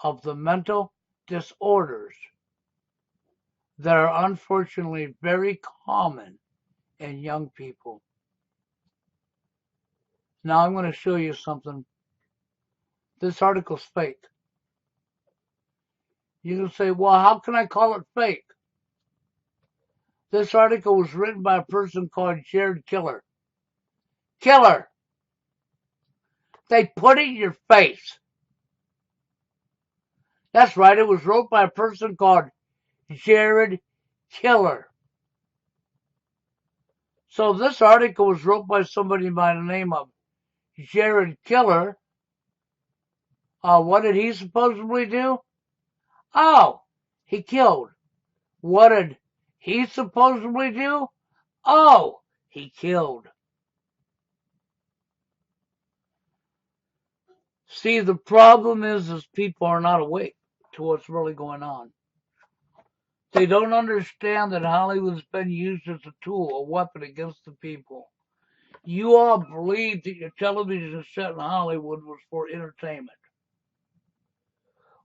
Speaker 1: of the mental disorders that are unfortunately very common in young people. Now I'm going to show you something. This article's fake. You can say, well, how can I call it fake? This article was written by a person called Jared Killer. Killer! They put it in your face. That's right, it was wrote by a person called Jared Killer. So this article was wrote by somebody by the name of Jared Killer. What did he supposedly do? Oh, he killed. What did he supposedly do? Oh, he killed. See, the problem is people are not awake to what's really going on. They don't understand that Hollywood's been used as a tool, a weapon against the people. You all believed that your television set in Hollywood was for entertainment.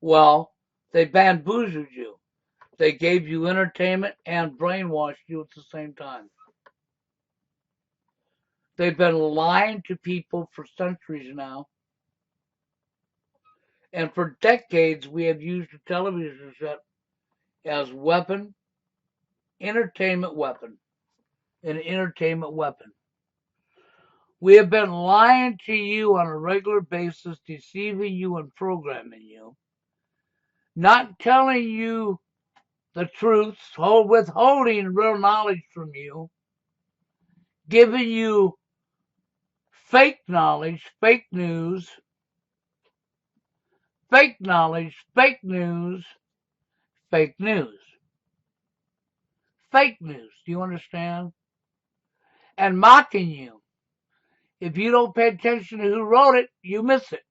Speaker 1: Well, they bamboozled you. They gave you entertainment and brainwashed you at the same time. They've been lying to people for centuries now. And for decades, we have used the television set as weapon, entertainment weapon, an entertainment weapon. We have been lying to you on a regular basis, deceiving you and programming you, not telling you the truth, withholding real knowledge from you, giving you fake knowledge, fake news, fake knowledge, fake news, fake news. Fake news, do you understand? And mocking you. If you don't pay attention to who wrote it, you miss it.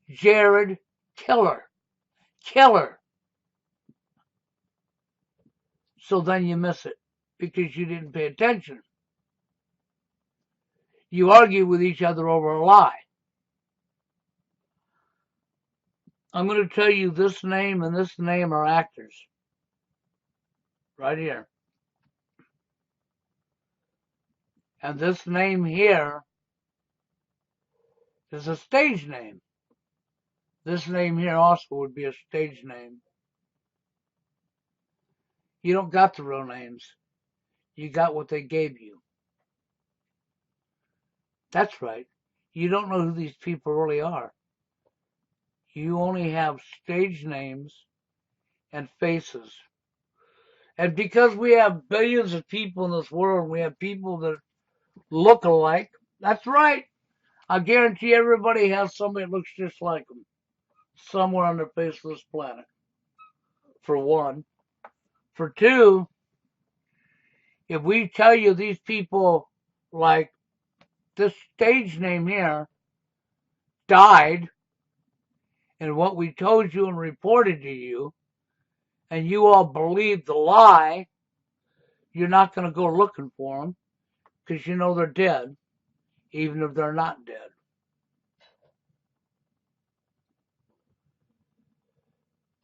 Speaker 1: Jared Killer. Killer. So then you miss it because you didn't pay attention. You argue with each other over a lie. I'm going to tell you this name and this name are actors. Right here. And this name here is a stage name. This name here also would be a stage name. You don't got the real names. You got what they gave you. That's right. You don't know who these people really are. You only have stage names and faces. And because we have billions of people in this world, we have people that look alike. That's right. I guarantee everybody has somebody that looks just like them somewhere on the face of this planet. For one. For two, if we tell you these people, like this stage name here, died, and what we told you and reported to you, and you all believe the lie, you're not going to go looking for them because you know they're dead, even if they're not dead.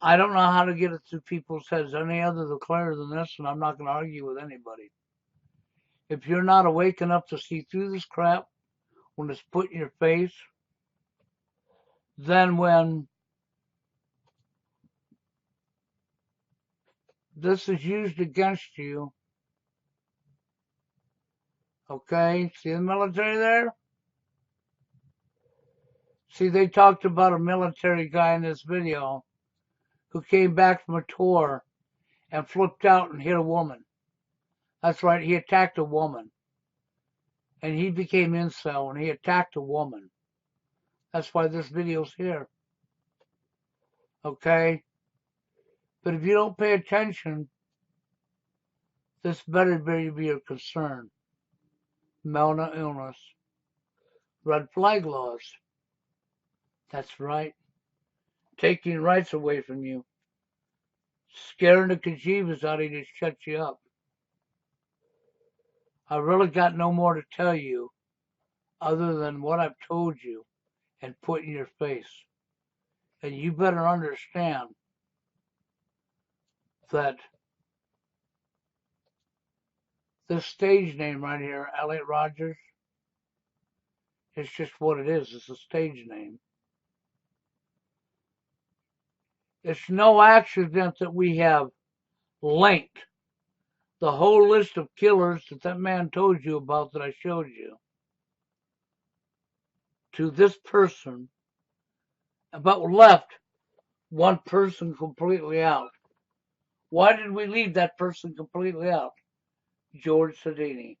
Speaker 1: I don't know how to get it through people's heads any other than clearer than this, and I'm not going to argue with anybody. If you're not awake enough to see through this crap when it's put in your face, then when this is used against you, Okay, see the military there? See, they talked about a military guy in this video who came back from a tour and flipped out and hit a woman. That's right, he attacked a woman. And he became INCEL and he attacked a woman. That's why this video's here. Okay? But if you don't pay attention, this better be your concern. Mental illness. Red flag laws. That's right. Taking rights away from you. Scaring the kajivas out of you to shut you up. I really got no more to tell you other than what I've told you and put in your face. And you better understand that this stage name right here, Elliot Rogers, it's just what it is. It's a stage name. It's no accident that we have linked the whole list of killers that man told you about that I showed you to this person, but left one person completely out. Why did we leave that person completely out? George Sedini.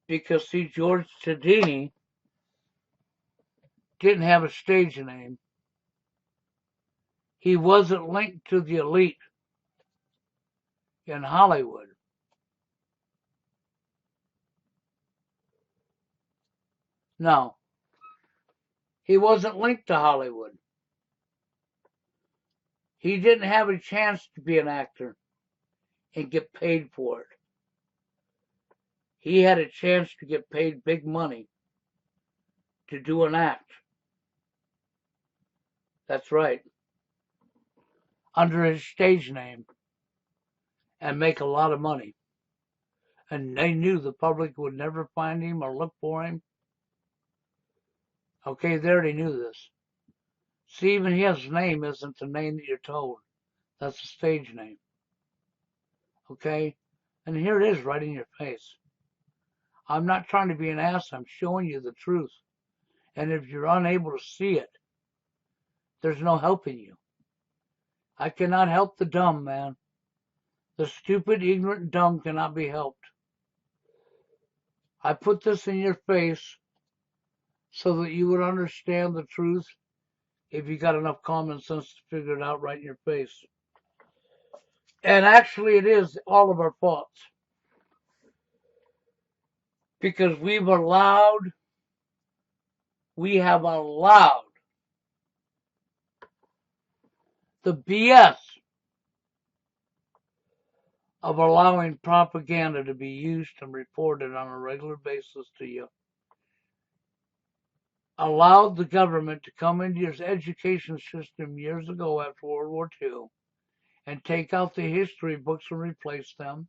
Speaker 1: Because, see, George Sedini didn't have a stage name. He wasn't linked to the elite in Hollywood. No. He wasn't linked to Hollywood. He didn't have a chance to be an actor and get paid for it. He had a chance to get paid big money to do an act. That's right. Under his stage name and make a lot of money. And they knew the public would never find him or look for him. Okay, they already knew this. See, even his name isn't the name that you're told. That's a stage name. Okay? And here it is right in your face. I'm not trying to be an ass. I'm showing you the truth. And if you're unable to see it, there's no helping you. I cannot help the dumb, man. The stupid, ignorant, dumb cannot be helped. I put this in your face so that you would understand the truth if you got enough common sense to figure it out right in your face. And actually it is all of our faults. Because we have allowed the BS of allowing propaganda to be used and reported on a regular basis to you. Allowed the government to come into your education system years ago after World War II and take out the history books and replace them.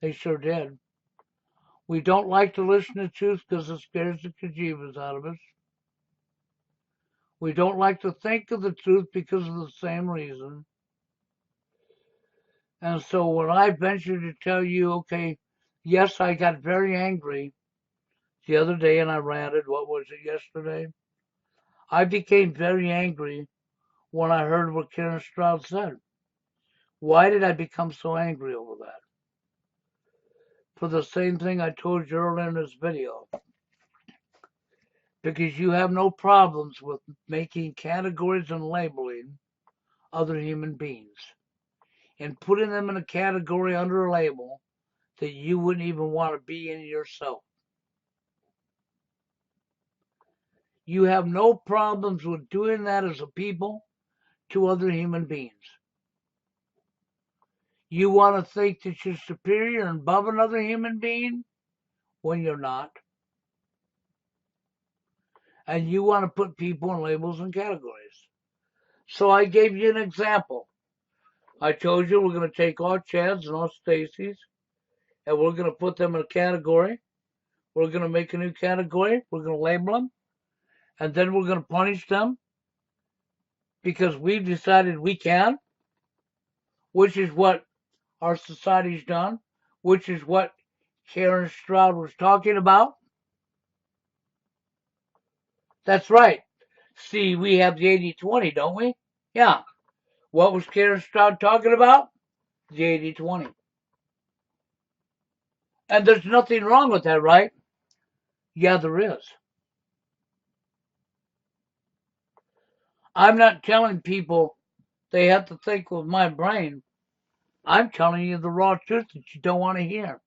Speaker 1: They sure did. We don't like to listen to truth because it scares the kajivas out of us. We don't like to think of the truth because of the same reason. And so when I venture to tell you, okay, yes, I got very angry the other day and I ranted, what was it, yesterday? I became very angry when I heard what Karen Stroud said. Why did I become so angry over that? For the same thing I told you earlier in this video. Because you have no problems with making categories and labeling other human beings and putting them in a category under a label that you wouldn't even want to be in yourself. You have no problems with doing that as a people to other human beings. You want to think that you're superior and above another human being when you're not. And you want to put people in labels and categories. So I gave you an example. I told you we're going to take all Chads and all Stacys and we're going to put them in a category. We're going to make a new category. We're going to label them. And then we're going to punish them because we've decided we can, which is what our society's done. which is what Karen Stroud was talking about. That's right. See, we have the 80-20, don't we? Yeah. What was Karen Stroud talking about? The 80-20. And there's nothing wrong with that, right? Yeah, there is. I'm not telling people they have to think with my brain. I'm telling you the raw truth that you don't want to hear.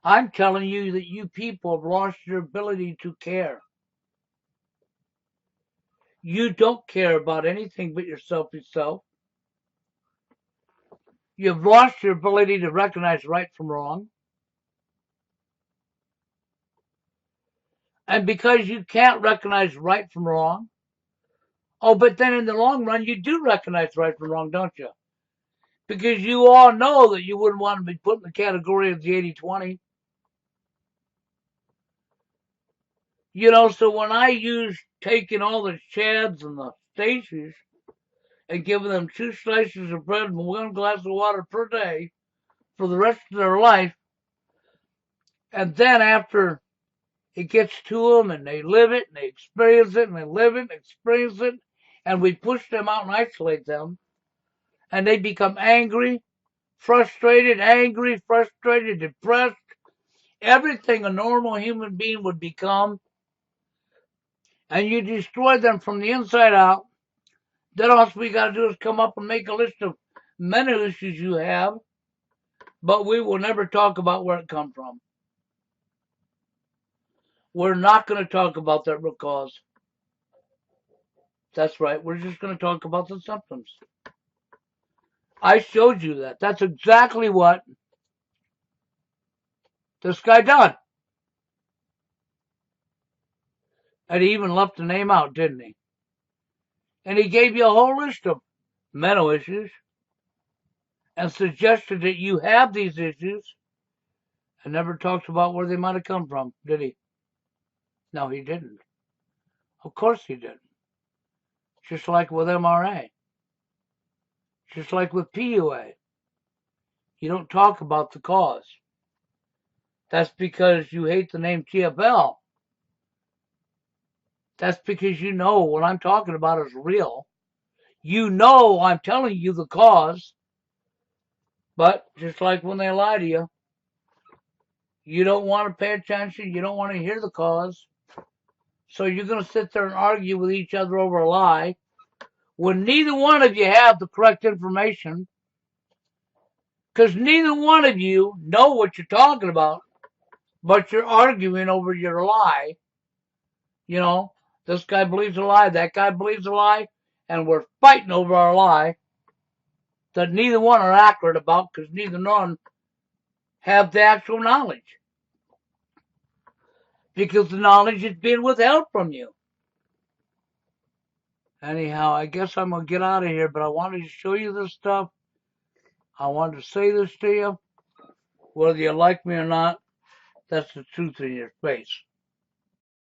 Speaker 1: I'm telling you that you people have lost your ability to care. You don't care about anything but yourself. You've lost your ability to recognize right from wrong. And because you can't recognize right from wrong, but then in the long run, you do recognize right from wrong, don't you? Because you all know that you wouldn't want to be put in the category of the 80-20. So when I use taking all the Chads and the Stacys and giving them 2 slices of bread and 1 glass of water per day for the rest of their life, and then after it gets to them and they live it and they experience it and they live it and experience it, and we push them out and isolate them, and they become frustrated, depressed, everything a normal human being would become, and you destroy them from the inside out, then all we got to do is come up and make a list of mental issues you have, but we will never talk about where it comes from. We're not going to talk about that root cause. That's right. We're just going to talk about the symptoms. I showed you that. That's exactly what this guy done. And he even left the name out, didn't he? And he gave you a whole list of mental issues and suggested that you have these issues and never talked about where they might have come from, did he? No, he didn't. Of course he didn't. Just like with MRA. Just like with PUA. You don't talk about the cause. That's because you hate the name TFL. That's because you know what I'm talking about is real. You know I'm telling you the cause. But just like when they lie to you, you don't want to pay attention. You don't want to hear the cause. So you're going to sit there and argue with each other over a lie when neither one of you have the correct information. Because neither one of you know what you're talking about, but you're arguing over your lie. This guy believes a lie, that guy believes a lie, and we're fighting over our lie that neither one are accurate about because neither one have the actual knowledge. Because the knowledge is being withheld from you. Anyhow, I guess I'm going to get out of here, but I wanted to show you this stuff. I wanted to say this to you. Whether you like me or not, that's the truth in your face.